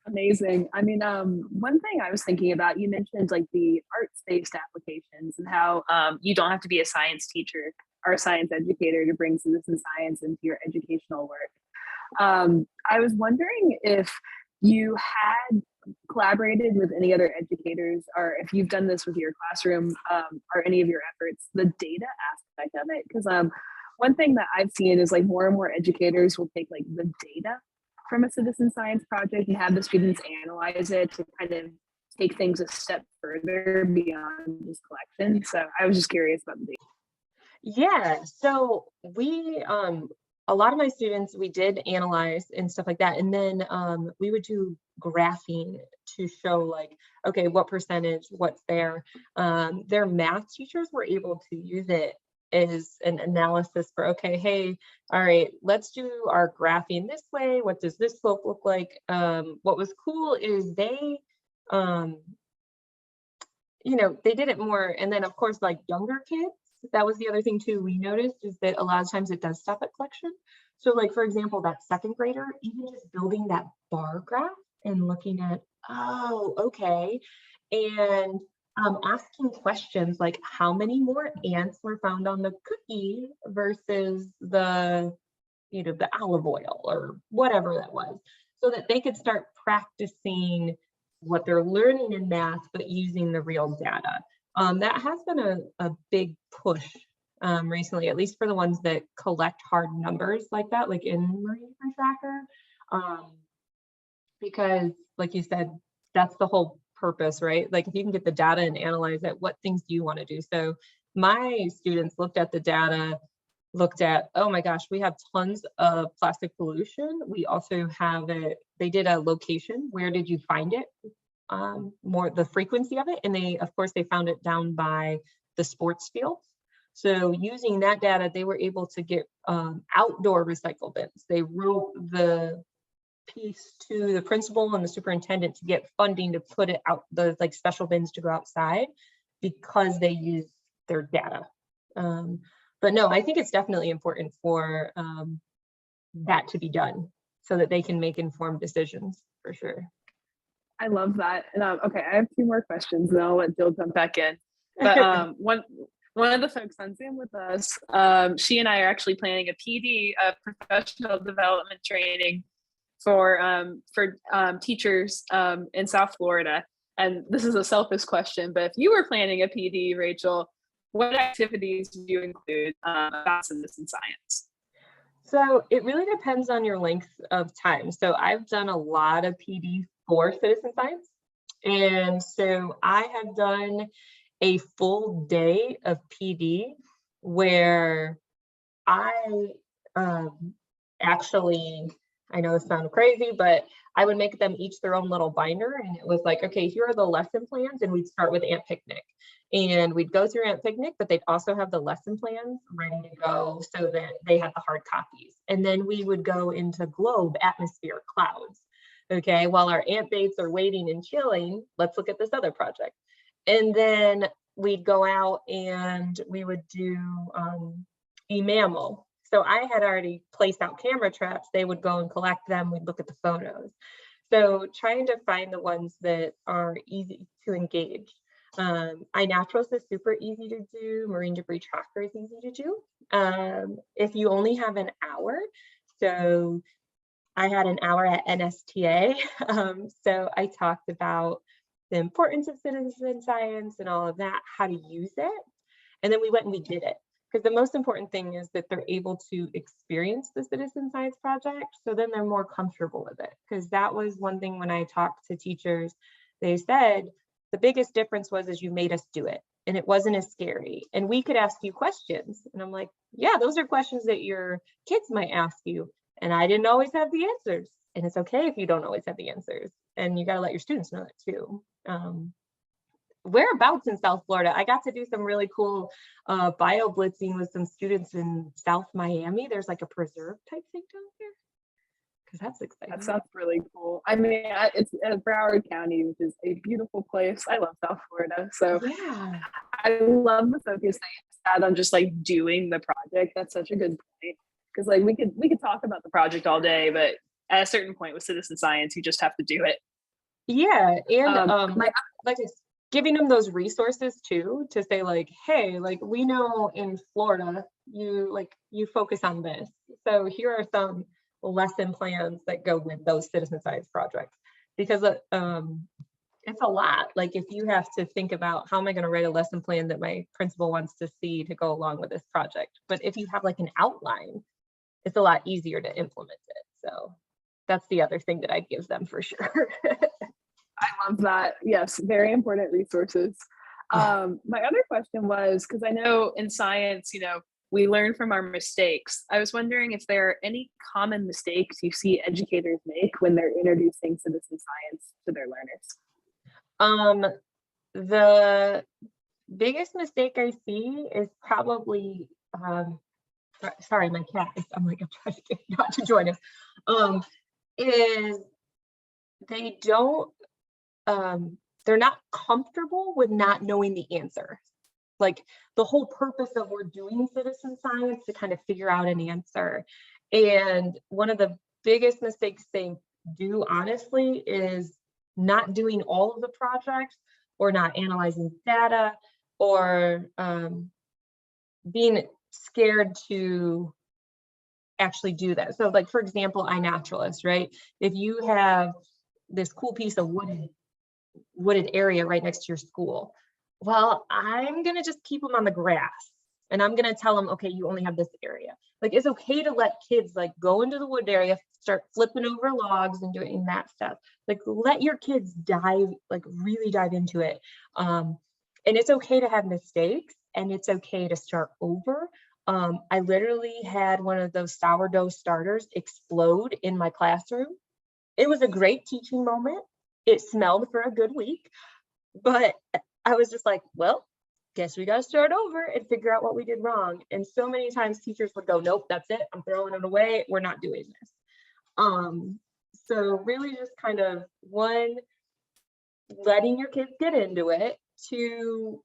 Amazing. I mean, one thing I was thinking about, you mentioned like the arts-based applications and how you don't have to be a science teacher or a science educator to bring citizen science into your educational work. I was wondering if you had collaborated with any other educators, or if you've done this with your classroom or any of your efforts, the data aspect of it. Because one thing that I've seen is like more and more educators will take like the data from a citizen science project and have the students analyze it to kind of take things a step further beyond just collection. So I was just curious about the data. Yeah, so we a lot of my students, we did analyze and stuff like that. And then we would do graphing to show like, okay, what percentage, what's there. Their math teachers were able to use it as an analysis for, okay, hey, all right, let's do our graphing this way. What does this slope look like? What was cool is they, they did it more. And then of course, like younger kids, that was the other thing too we noticed is that a lot of times it does stop at collection. So like, for example, that second grader, even just building that bar graph and looking at, oh, okay. And asking questions like how many more ants were found on the cookie versus the the olive oil or whatever that was, so that they could start practicing what they're learning in math, but using the real data. That has been a big push recently, at least for the ones that collect hard numbers like that, like in Marine Tracker, because like you said, that's the whole purpose, right? Like if you can get the data and analyze it, what things do you want to do? So my students looked at the data, looked at, oh my gosh, we have tons of plastic pollution. We also have it, they did a location, where did you find it? More the frequency of it. And they, of course, they found it down by the sports fields. So using that data, they were able to get outdoor recycle bins. They wrote the piece to the principal and the superintendent to get funding to put it out, the like special bins to go outside, because they use their data. But no, I think it's definitely important for that to be done so that they can make informed decisions, for sure. I love that. And okay, I have two more questions, and I'll let Jill jump back in. But one of the folks on Zoom with us, she and I are actually planning a PD, professional development training for teachers in South Florida. And this is a selfish question, but if you were planning a PD, Rachel, what activities do you include about citizen science? So it really depends on your length of time. So I've done a lot of PD for citizen science. And so I have done a full day of PD where I actually, I know this sounds crazy, but I would make them each their own little binder. And it was like, okay, here are the lesson plans. And we'd start with Ant Picnic. And we'd go through Ant Picnic, but they'd also have the lesson plans ready to go so that they had the hard copies. And then we would go into Globe, Atmosphere, Clouds. Okay, while our ant baits are waiting and chilling, let's look at this other project. And then we'd go out and we would do mammal. So I had already placed out camera traps. They would go and collect them. We'd look at the photos. So trying to find the ones that are easy to engage. iNaturalist is super easy to do. Marine debris tracker is easy to do. If you only have an hour, so I had an hour at NSTA. So I talked about the importance of citizen science and all of that, how to use it. And then we went and we did it. Because the most important thing is that they're able to experience the citizen science project. So then they're more comfortable with it. Because that was one thing when I talked to teachers, they said, the biggest difference was is you made us do it. And it wasn't as scary. And we could ask you questions. And I'm like, yeah, those are questions that your kids might ask you. And I didn't always have the answers. And it's okay if you don't always have the answers. And you got to let your students know that too. Whereabouts in South Florida? I got to do some really cool bio blitzing with some students in South Miami. There's like a preserve type thing down there. Because that's exciting. That sounds really cool. I mean, it's Broward County, which is a beautiful place. I love South Florida. So yeah, I love the focus that you had on just like doing the project. That's such a good point. Because like we could talk about the project all day, but at a certain point with citizen science, you just have to do it. Yeah, and like giving them those resources too, to say like, hey, like we know in Florida you focus on this, so here are some lesson plans that go with those citizen science projects, because it's a lot. Like if you have to think about how am I going to write a lesson plan that my principal wants to see to go along with this project, but if you have like an outline, it's a lot easier to implement it. So that's the other thing that I'd give them for sure. I love that. Yes, very important resources. My other question was, because I know in science, we learn from our mistakes. I was wondering if there are any common mistakes you see educators make when they're introducing citizen science to their learners. The biggest mistake I see is probably, sorry, my cat is, I'm trying to get not to join us, is they don't, they're not comfortable with not knowing the answer. Like the whole purpose of we're doing citizen science to kind of figure out an answer. And one of the biggest mistakes they do, honestly, is not doing all of the projects or not analyzing data or being scared to actually do that. So like, for example, iNaturalist, right? If you have this cool piece of wooded area right next to your school, well, I'm going to just keep them on the grass. And I'm going to tell them, okay, you only have this area. Like, it's okay to let kids like go into the wood area, start flipping over logs and doing that stuff. Like, let your kids dive, like really dive into it. And it's okay to have mistakes, and it's okay to start over. I literally had one of those sourdough starters explode in my classroom. It was a great teaching moment. It smelled for a good week, but I was just like, well, guess we got to start over and figure out what we did wrong. And so many times teachers would go, nope, that's it. I'm throwing it away. We're not doing this. So really just kind of, one, letting your kids get into it. Two,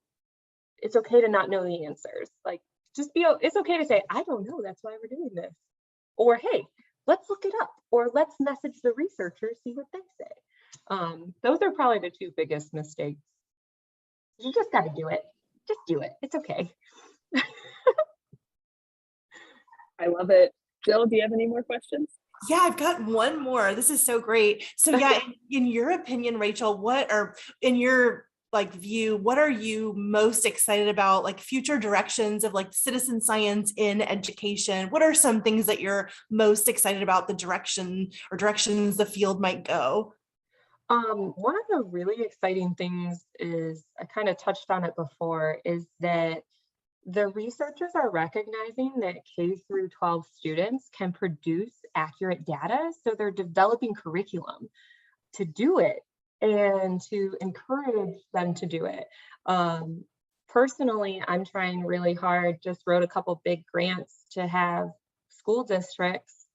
it's okay to not know the answers. Like, it's okay to say, I don't know, that's why we're doing this. Or, hey, let's look it up, or let's message the researchers, see what they say. Those are probably the two biggest mistakes. You just got to do it. Just do it. It's okay. I love it. Jill, do you have any more questions? Yeah, I've got one more. This is so great. So yeah, in your opinion, Rachael, in your like view, what are you most excited about, like future directions of like citizen science in education? What are some things that you're most excited about, the directions the field might go? One of the really exciting things is, I kind of touched on it before, is that the researchers are recognizing that K through 12 students can produce accurate data. So they're developing curriculum to do it and to encourage them to do it. Personally, I'm trying really hard, just wrote a couple big grants to have school districts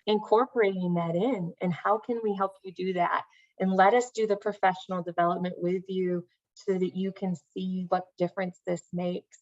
incorporating that in. And how can we help you do that? And let us do the professional development with you so that you can see what difference this makes.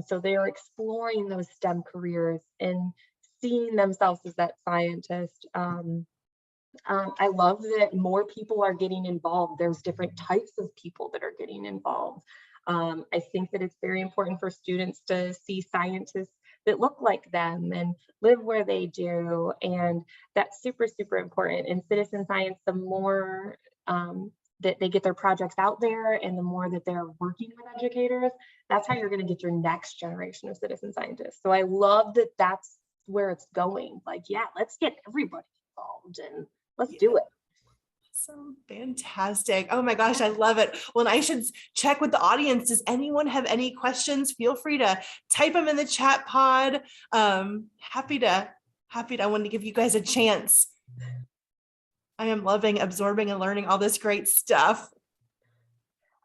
So they are exploring those STEM careers and seeing themselves as that scientist. I love that more people are getting involved. There's different types of people that are getting involved. I think that it's very important for students to see scientists that look like them and live where they do. And that's super, super important. In citizen science, the more that they get their projects out there and the more that they're working with educators, that's how you're going to get your next generation of citizen scientists. So I love that that's where it's going. Like, yeah, let's get everybody involved and let's do it. So fantastic. Oh my gosh, I love it. Well, I should check with the audience. Does anyone have any questions? Feel free to type them in the chat pod. Happy to, I wanted to give you guys a chance. I am loving absorbing and learning all this great stuff.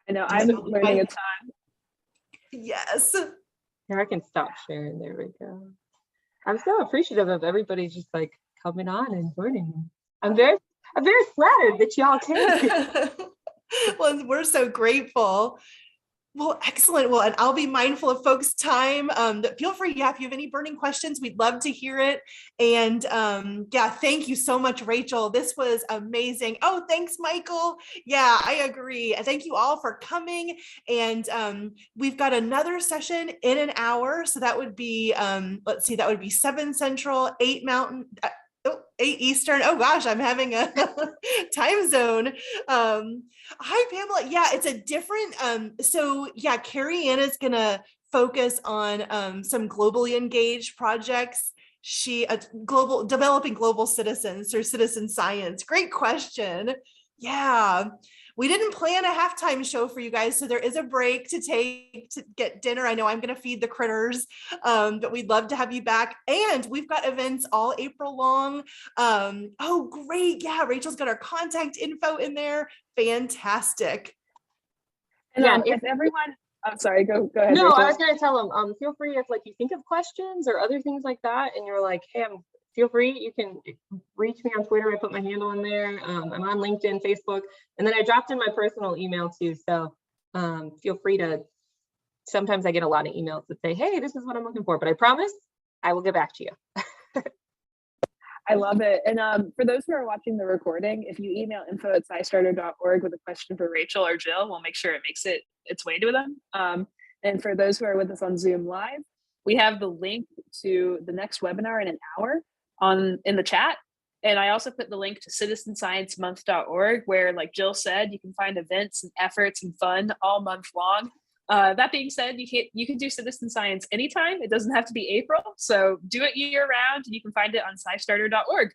I know, I'm learning a ton. Yes. Here, I can stop sharing. There we go. I'm so appreciative of everybody just like coming on and joining. I'm very flattered that y'all came. Well, we're so grateful. Well, excellent. Well, and I'll be mindful of folks' time. Feel free, yeah, if you have any burning questions, we'd love to hear it. And yeah, thank you so much, Rachael. This was amazing. Oh, thanks, Michael. Yeah, I agree. And thank you all for coming. And we've got another session in an hour. So that would be, let's see, that would be 7 Central, 8 Mountain, 8 Eastern. Oh gosh, I'm having a time zone. Hi, Pamela. Yeah, it's a different, so yeah, Carrie Ann is gonna focus on some globally engaged projects. She developing global citizens through citizen science. Great question. Yeah. We didn't plan a halftime show for you guys, so there is a break to take to get dinner. I know I'm going to feed the critters, but we'd love to have you back. And we've got events all April long. Oh, great. Yeah, Rachel's got our contact info in there. Fantastic. And yeah, if everyone, I'm sorry, go ahead. No, Rachael. I was going to tell them, feel free if like you think of questions or other things like that, and you're like, hey, feel free, you can reach me on Twitter. I put my handle in there. I'm on LinkedIn, Facebook, and then I dropped in my personal email too. So feel free to, sometimes I get a lot of emails that say, hey, this is what I'm looking for, but I promise I will get back to you. I love it. And for those who are watching the recording, if you email info@scistarter.org with a question for Rachael or Jill, we'll make sure it makes its way to them. And for those who are with us on Zoom Live, we have the link to the next webinar in an hour in the chat. And I also put the link to citizensciencemonth.org, where, like Jill said, you can find events and efforts and fun all month long. That being said, you can do citizen science anytime. It doesn't have to be April. So do it year round, and you can find it on SciStarter.org.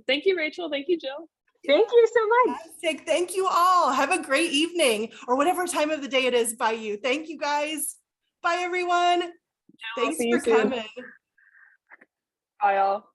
Thank you, Rachel. Thank you, Jill. Thank you so much. Fantastic. Thank you all. Have a great evening, or whatever time of the day it is by you. Thank you, guys. Bye, everyone. Thanks for coming. Bye, all.